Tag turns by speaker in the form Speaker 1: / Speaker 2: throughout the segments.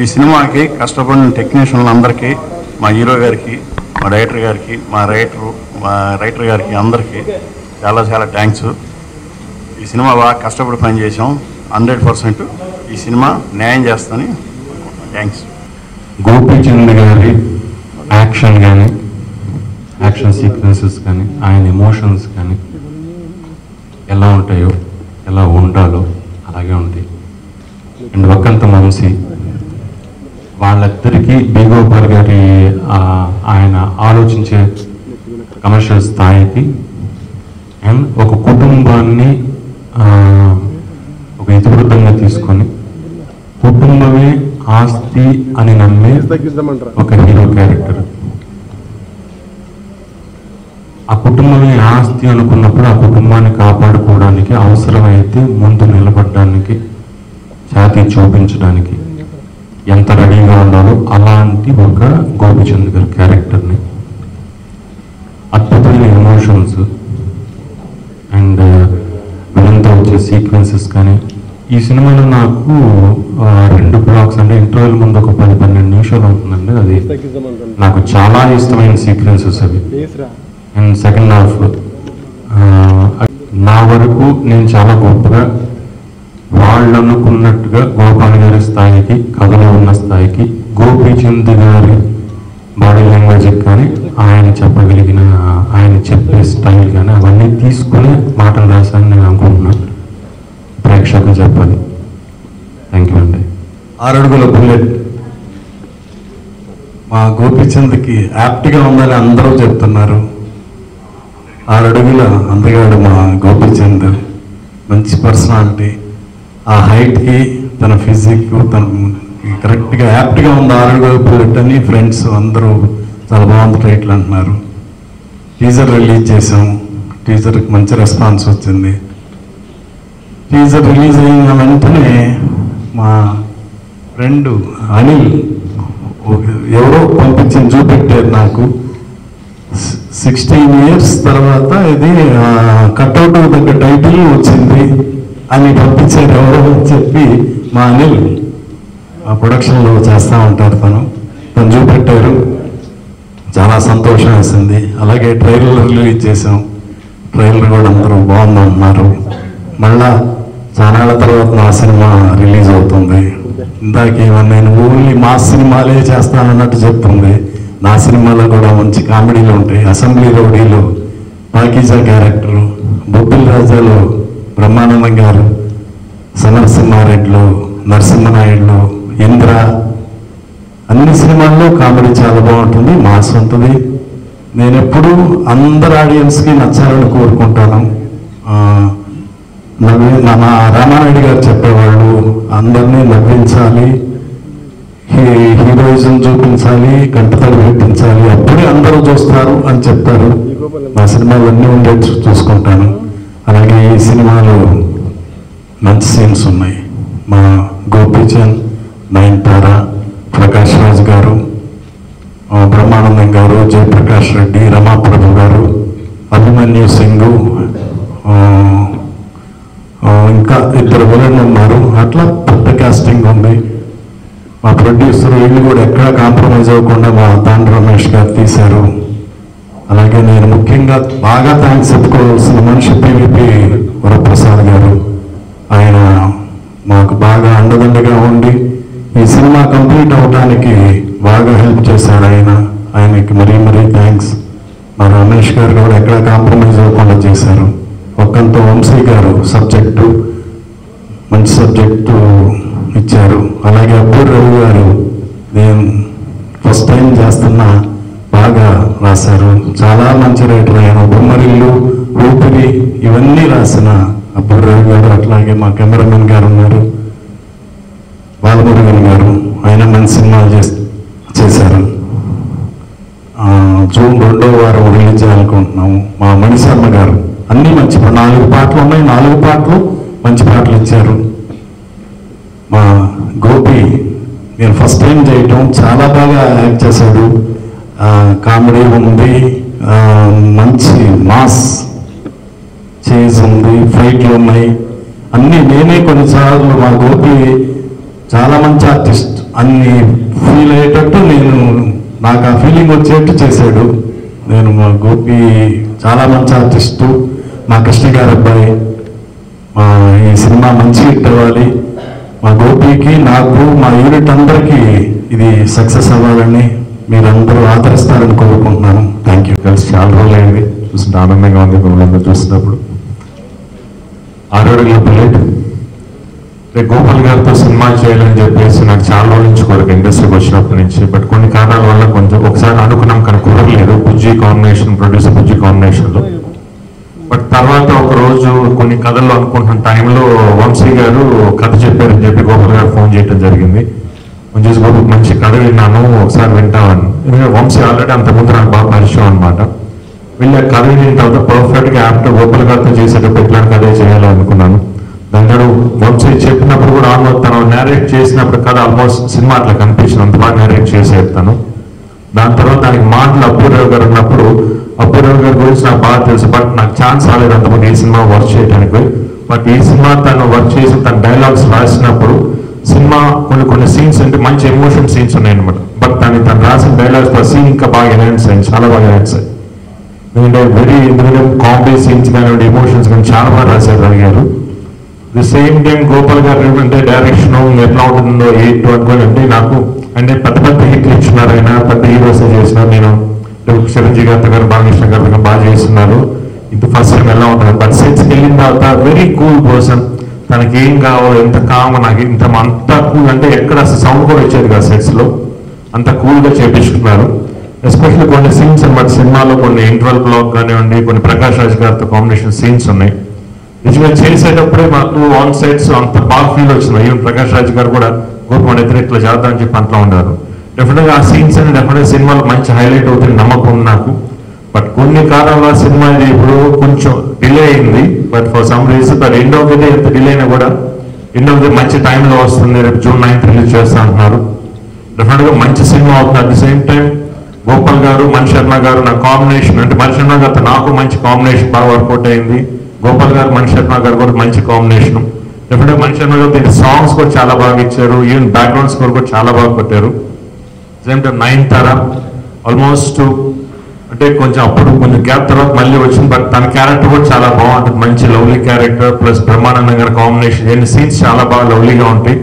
Speaker 1: ఈ సినిమాకి కష్టపడిన టెక్నీషియన్లు అందరికీ, మా హీరో గారికి, మా డైరెక్టర్ గారికి, మా రైటర్ గారికి అందరికీ చాలా చాలా థ్యాంక్స్. ఈ సినిమా బాగా కష్టపడి పనిచేసాం. 100% ఈ సినిమా న్యాయం చేస్తానని థ్యాంక్స్.
Speaker 2: గోపీచంద్ గారి యాక్షన్ కానీ, యాక్షన్ సీక్వెన్సెస్ కానీ, ఆయన ఎమోషన్స్ కానీ ఎలా ఉంటాయో, ఎలా ఉండాలో అలాగే ఉంటాయి. అండ్ వక్కంత వంశీ వాళ్ళిద్దరికీ బి గోపాల్ గారి ఆయన ఆలోచించే కమర్షియల్ స్థాయికి అండ్ ఒక కుటుంబాన్ని ఒక ఇతివృత్తంగా తీసుకొని కుటుంబమే ఆస్తి అని నమ్మే ఒక హీరో క్యారెక్టర్. ఆ కుటుంబమే ఆస్తి అనుకున్నప్పుడు ఆ కుటుంబాన్ని కాపాడుకోవడానికి అవసరమైతే ముందు నిలబడడానికి, ఛాతీ చూపించడానికి ఎంత రెడీగా ఉండాలో అలాంటి ఒక గోపీచంద్ గారి క్యారెక్టర్ని, అద్భుతమైన ఎమోషన్స్ అండ్ విలన్తో వచ్చే సీక్వెన్సెస్ కానీ. ఈ సినిమాలో నాకు 2 బ్లాక్స్ అంటే ఇంటర్వెల్ ముందు ఒక 10-12 నిమిషాలు ఉంటుందండి. అది నాకు చాలా ఇష్టమైన సీక్వెన్సెస్ అవి. అండ్ సెకండ్ హాఫ్ నా వరకు నేను చాలా గొప్పగా వాళ్ళు అనుకున్నట్టుగా గోపాల్ గారి స్థాయికి, కథలో ఉన్న స్థాయికి, గోపీచంద్ గారి బాడీ లాంగ్వేజ్ కానీ, ఆయన చెప్పగలిగిన, ఆయన చెప్పే స్టైల్ కానీ అవన్నీ తీసుకుని మాటలు రాశానని నేను అనుకుంటున్నాను. ప్రేక్షకులు చెప్పాలి. థ్యాంక్ యూ అండి.
Speaker 3: 6 అడుగుల బుల్లెట్ మా గోపీచంద్కి యాప్ట్గా ఉందని అందరూ చెప్తున్నారు. 6 అడుగుల అందగాడు మా గోపీచంద్. మంచి పర్సనాలిటీ, ఆ హైట్కి తన ఫిజిక్ తన కరెక్ట్గా యాప్ట్గా ఉంది. 6 అడుగుల బుల్లెట్ అని ఫ్రెండ్స్ అందరూ చాలా బాగుంది టైటిల్ అంటున్నారు. టీజర్ రిలీజ్ చేసాం. టీజర్కి మంచి రెస్పాన్స్ వచ్చింది. టీజర్ రిలీజ్ అయిన వెంటనే మా ఫ్రెండ్ అనిల్ ఎవరో పంపించింది, చూపెట్టారు నాకు. 16 years తర్వాత ఇది కట్అవుట్ దగ్గర టైటిల్ వచ్చింది అని పంపించారు ఎవరో చెప్పి. మా అనిల్ ఆ ప్రొడక్షన్లో చేస్తూ ఉంటారు, తను చూపెట్టారు. చాలా సంతోషం వేసింది. అలాగే ట్రైలర్ రిలీజ్ చేసాం. ట్రైలర్ కూడా అందరూ బాగుందంటున్నారు. మళ్ళా చాలా తర్వాత నా సినిమా రిలీజ్ అవుతుంది. ఇందాక నేను ఓన్లీ మా సినిమాలే చేస్తానన్నట్టు చెప్తుంది. నా సినిమాలో కూడా మంచి కామెడీలు ఉంటాయి. అసెంబ్లీ రౌడీలో పాకీజా క్యారెక్టరు, బొబ్బిల్ రాజాలో బ్రహ్మానందం గారు, సమరసింహారెడ్డిలో నరసింహనాయుడులో ఇంద్ర, అన్ని సినిమాల్లో కామెడీ చాలా బాగుంటుంది, మాస్ ఉంటుంది. నేను ఎప్పుడూ అందరు ఆడియన్స్కి నచ్చాలని కోరుకుంటాను. మన రామానాయుడు గారు చెప్పేవాళ్ళు, అందరినీ నవ్వించాలి, హీరోయిజం చూపించాలి, కంటతడి పెట్టించాలి, అప్పుడే అందరూ చూస్తారు అని చెప్తారు. మా సినిమాలు అన్నీ ఉండేది చూసుకుంటాను. అలాగే ఈ సినిమాలో మంచి సీన్స్ ఉన్నాయి. మా గోపీచంద్, నయనతార, ప్రకాష్ రాజ్ గారు, బ్రహ్మానందం గారు, జయప్రకాష్ రెడ్డి, రమాప్రభు గారు, అభిమన్యు సింగ్, ఇంకా 2 విలన్లు ఉన్నారు. అట్లా పెద్ద కాస్టింగ్ ఉంది. మా ప్రొడ్యూసర్ వీళ్ళు కూడా ఎక్కడా కాంప్రమైజ్ అవ్వకుండా మా తాండ్ర రమేష్ గారు తీశారు. అలాగే నేను ముఖ్యంగా బాగా థ్యాంక్స్ చెప్పుకోవాల్సిన మనిషి పివిపి వరప్రసాద్ గారు. ఆయన మాకు బాగా అండదండగా ఉండి ఈ సినిమా కంప్లీట్ అవ్వడానికి బాగా హెల్ప్ చేశాడు. ఆయనకి మరీ థ్యాంక్స్. మా రమేష్ గారు కూడా ఎక్కడ కాంప్రమైజ్ అవ్వకుండా చేశారు. ఒక్కంత వంశీ గారు సబ్జెక్టు మంచి సబ్జెక్టు ఇచ్చారు. అలాగే అబ్బూర్ రవి గారు నేను ఫస్ట్ టైం చేస్తున్నా బాగా రాశారు. చాలా మంచి రైటర్ ఆయన. బొమ్మరిల్లు, ఊపిరి ఇవన్నీ రాసిన అబ్బూర్ రవి గారు. అట్లాగే మా కెమెరామెన్ గారు ఉన్నారు, బాలమురుగన్ గారు, ఆయన మంచి సినిమాలు చేశారు. జూన్ 2వ వారం రిలీజ్ చేయాలనుకుంటున్నాము. మా మణిశర్మ గారు అన్నీ మంచి 4 పాటలు ఉన్నాయి. 4 పాటలు మంచి పాటలు ఇచ్చారు. మా గోపి నేను ఫస్ట్ టైం చేయటం చాలా బాగా యాక్ట్ చేశాడు. కామెడీ ఉంది, మంచి మాస్ చేజ్ ఉంది, ఫైట్లు ఉన్నాయి, అన్నీ నేనే కొన్నిసార్లు. మా గోపి చాలా మంచి ఆర్టిస్ట్. అన్ని ఫీల్ అయ్యేటట్టు నాకు ఆ ఫీలింగ్ వచ్చేట్టు చేశాడు. నేను మా గోపి చాలా మంచి ఆర్టిస్టు, మా కృష్ణ గారి అబ్బాయి. ఈ సినిమా మంచి హిట్ అవ్వాలి, మా గోపికి, నాకు, మా యూనిట్ అందరికీ ఇది సక్సెస్ అవ్వాలని మీరందరూ ఆదరిస్తారని కోరుకుంటున్నాను. Thank you.
Speaker 2: కలిసి చాలా రోజులు అయింది, చూస్తుంటే ఆనందంగా ఉంది మిమ్మల్ని చూసినప్పుడు. 6 అడుగుల బుల్లెట్ గోపాల్ గారితో సినిమా చేయాలని చెప్పేసి నాకు చాలా రోజుల నుంచి కోరిక ఇండస్ట్రీకి వచ్చినప్పటి నుంచి. బట్ కొన్ని కారణాల వల్ల కొంచెం ఒకసారి అనుకున్నాం కానీ కుదరలేదు, బుజ్జి కాంబినేషన్, ప్రొడ్యూసర్ బుజ్జి కాంబినేషన్లో. బట్ తర్వాత ఒక రోజు కొన్ని కథలు అనుకుంటున్న టైంలో వంశీ గారు కథ చెప్పారని చెప్పి గోపాల్ గారు ఫోన్ చేయడం జరిగింది. ఫోన్ చేసి గోపాల్ మంచి కథ విన్నాను, ఒకసారి వింటామని. ఎందుకంటే వంశీ ఆల్రెడీ అంతకుముందు నాకు బాగా పరిచయం అనమాట. వీళ్ళ కథ విన్న తర్వాత పర్ఫెక్ట్గా యాప్ట్ గోపాల్ గారితో చేసేటప్పుడు ఇట్లాంటి కథే చేయాలనుకున్నాను. దాంట్లో వంశీ చెప్పినప్పుడు కూడా ఆల్మోస్ట్ తను నేరేట్ చేసినప్పుడు కథ ఆల్మోస్ట్ సినిమా అట్లా కనిపించింది, అంత బాగా నేరేట్ చేసేస్తాను. దాని తర్వాత దానికి మాటలు అప్పూరావు గారు ఉన్నప్పుడు అప్పూరావు గారి గురించి నాకు బాగా తెలుసు, బట్ నాకు ఛాన్స్ రాలేదు అంతకుముందు ఈ సినిమా వర్క్ చేయడానికి. బట్ ఈ సినిమా తను వర్క్ చేసి తన డైలాగ్స్ రాసినప్పుడు సినిమా కొన్ని సీన్స్ అంటే మంచి ఎమోషన్ సీన్స్ ఉన్నాయన్నమాట. బట్ తను రాసిన డైలాగ్స్ ఆ సీన్ ఇంకా బాగా ఎన్హాన్స్ అయ్యింది, చాలా బాగా ఎన్హాన్స్ అయ్యి. ఎందుకంటే కామెడీ సీన్స్ కానివ్వండి, ఎమోషన్స్ కానీ చాలా బాగా రాశారు అడిగారు. ది సేమ్ టైం గోపాల్ గారు అంటే డైరెక్షన్ ఎట్లా ఉంటుందో ఏంటో అనుకోని అంటే నాకు అంటే పెద్ద హిట్లు ఇచ్చినారు, ఆయన పెద్ద హీరోస్ చేసినారు. నేను చిరంజీవి గారి గారు, బాలకృష్ణ గారు బాగా చేస్తున్నారు. ఇది ఫస్ట్ టైం ఎలా ఉంటుంది. బట్ సెట్స్కి వెళ్ళిన తర్వాత వెరీ కూల్ పర్సన్, తనకి ఏం కావాలో ఎంత కామ, నాకు అంత కూల్ అంటే ఎక్కడ అసలు సౌండ్ కూడా వచ్చేది కదా సెట్స్లో, అంత కూల్గా చేపించుకున్నారు. ఎస్పెషల్లీ కొన్ని సీన్స్ అనమాట సినిమాలో, కొన్ని ఇంటర్వల్ బ్లాక్ కానివ్వండి, కొన్ని ప్రకాష్ రాజ్ గారితో కాంబినేషన్ సీన్స్ ఉన్నాయి. నిజంగా చేసేటప్పుడే మాకు ఆన్ సైడ్స్ అంత బాగా ఫీల్ వచ్చింది. ఈవెన్ ప్రకాష్ రాజ్ గారు కూడా గోపి ఇద్దరు ఇట్లా చేద్దామని చెప్పి అంటూ ఉన్నారు. డెఫినెట్గా ఆ సీన్స్ అని డెఫినెట్గా సినిమాలో మంచి హైలైట్ అవుతుంది నమ్మకం నాకు. బట్ కొన్ని కారణాల సినిమా ఇది ఇప్పుడు కొంచెం డిలే అయింది. But for some reason but end of the day ఎంత డిలే అయినా కూడా ఎండ్ ఆఫ్ ది మంచి టైంలో వస్తుంది. రేపు June 9th రిలీజ్ చేస్తా అంటున్నారు. డెఫినెట్గా మంచి సినిమా అవుతుంది. At the same time Gopal గారు, మణి శర్మ గారు నా కాంబినేషన్ అంటే మణి శర్మ గారితో నాకు మంచి కాంబినేషన్ బాగా వర్కౌట్ అయింది. గోపాల్ గారు, మణి శర్మ గారు కూడా మంచి కాంబినేషన్. డెఫినెట్గా మణి శర్మ గారు దీని సాంగ్స్ కూడా చాలా బాగా ఇచ్చారు. ఈవెన్ బ్యాక్గ్రౌండ్ స్కోర్ కూడా చాలా బాగా కొట్టారు. సేమ్ టైం 9th ఆల్మోస్ట్ అంటే కొంచెం అప్పుడు కొంచెం గ్యాప్ తర్వాత మళ్ళీ వచ్చింది. బట్ తన క్యారెక్టర్ కూడా చాలా బాగుంటుంది, మంచి లవ్లీ క్యారెక్టర్. ప్లస్ బ్రహ్మానందం గారి కాంబినేషన్, ఎన్ని సీన్స్ చాలా బాగా లవ్లీగా ఉంటాయి.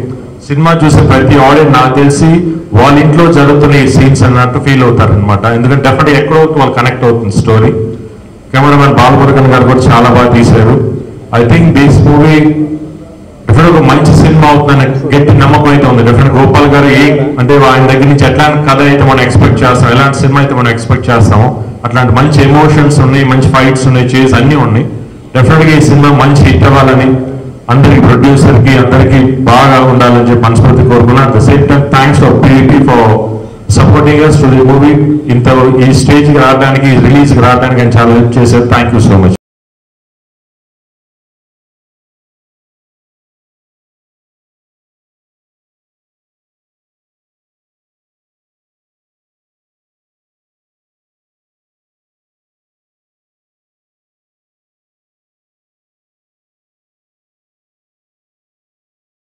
Speaker 2: సినిమా చూసే ప్రతి ఆడియన్స్ నాకు తెలిసి వాళ్ళ ఇంట్లో జరుగుతున్న ఈ సీన్స్ అన్నట్టు ఫీల్ అవుతారు అనమాట. ఎందుకంటే డెఫినెట్గా ఎక్కడో వాళ్ళు కనెక్ట్ అవుతుంది స్టోరీ. కెమెరామెన్ బాలమురుగన్ గారు కూడా చాలా బాగా తీశారు. I think this movie definite ఒక మంచి సినిమా అవుతుందని గట్టి నమ్మకం అయితే ఉంది. డెఫినెట్ గోపాల్ గారు అంటే ఆయన దగ్గర నుంచి ఎట్లాంటి కథ అయితే మనం ఎక్స్పెక్ట్ చేస్తాం, ఎలాంటి సినిమా అయితే మనం ఎక్స్పెక్ట్ చేస్తామో అట్లాంటి మంచి ఎమోషన్స్ ఉన్నాయి, మంచి ఫైట్స్ ఉన్నాయి, చేసి అన్నీ ఉన్నాయి. డెఫినెట్గా ఈ సినిమా మంచి హిట్ అవ్వాలని అందరికి, ప్రొడ్యూసర్కి అందరికీ బాగా ఉండాలని చెప్పి మనస్ఫూర్తి కోరుకున్నాను. At the same time thanks to PVP for supporting us to the movie. ఇంత ఈ స్టేజ్కి రావడానికి, రిలీజ్కి రావడానికి ఆయన చాలా హెల్ప్ చేశారు. Thank you so much.